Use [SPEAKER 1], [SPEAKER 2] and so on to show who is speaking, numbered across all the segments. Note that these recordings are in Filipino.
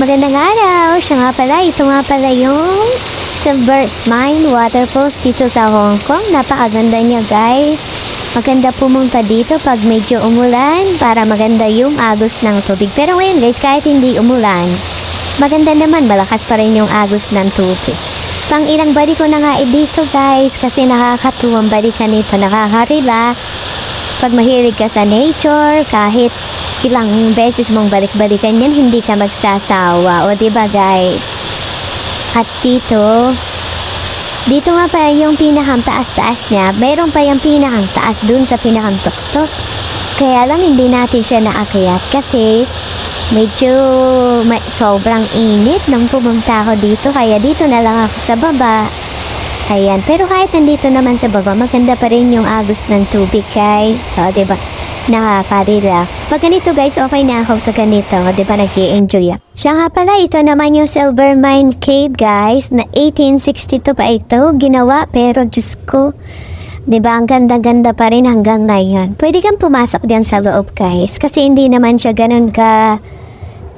[SPEAKER 1] Magandang araw! Siya nga pala, ito nga pala yung Silver Mine Waterfalls dito sa Hong Kong. Napakaganda niya guys. Maganda pumunta dito pag medyo umulan para maganda yung agos ng tubig. Pero ngayon guys, kahit hindi umulan, maganda naman, malakas pa rin yung agos ng tubig. Pang ilang balik ko na nga dito guys kasi nakakatuwang balikan nito, nakaka-relax. Pag mahilig ka sa nature, kahit ilang beses mong balik-balikan yan, hindi ka magsasawa. O diba guys? At dito nga pa yung pinakang taas-taas niya. Mayroon pa yung pinakang taas dun sa pinakang tuktok. Kaya lang hindi natin siya naakyat kasi medyo sobrang init nang pumunta ako dito. Kaya dito na lang ako sa baba. Ayan. Pero kahit nandito naman sa baba, maganda pa rin yung agos ng tubig guys. So diba? Nakaka-relax. Pag ganito guys, okay na ako sa ganito. Diba nag-i-enjoy ako. Siya nga pala, ito naman yung Silver Mine Cave guys. Na 1862 pa ito ginawa. Pero Diyos ko, diba ang ganda-ganda pa rin hanggang ngayon. Pwede kang pumasok diyan sa loob guys. Kasi hindi naman siya ganun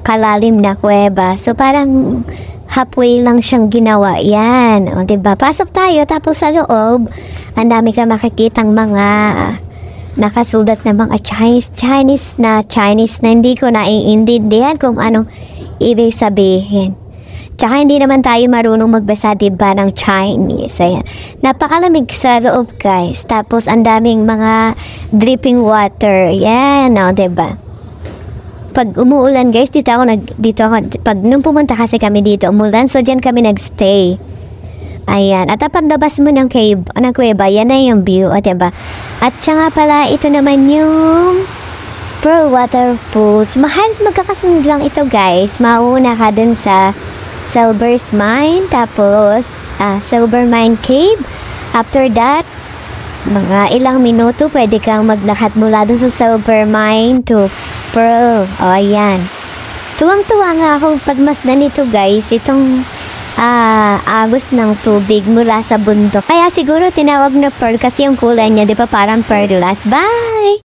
[SPEAKER 1] kalalim na kuweba. So parang halfway lang siyang ginawa. Yan. O diba? Pasok tayo. Tapos sa loob, ang dami ka makikitang mga nakasulat na mga Chinese na hindi ko naiintindihan kung anong ibig sabihin. Tsaka hindi naman tayo marunong magbasa diba ng Chinese. Ayan. Napakalamig sa loob guys. Tapos ang daming mga dripping water. Yan o diba? Pag umuulan guys, dito ako pag nung pumunta kasi kami dito umulan, so dyan kami nagstay. Ayan. At paglabas mo ng cave, ng kuweba, yan na yung view. O diba? At siya nga pala, ito naman yung Pearl Waterfalls. Mahalos magkakasunod lang ito guys. Mauna ka dun sa Silver Mine. Tapos, Silver Mine Cave. After that, mga ilang minuto, pwede kang maglakad mula dun sa Silver Mine to Pearl. O, ayan. Tuwang-tuwa nga ako pagmasdan nito guys. Itong agos ng tubig mula sa bundok. Kaya siguro tinawag na pearl kasi yung kulay niya, di ba, parang pearlas. Bye!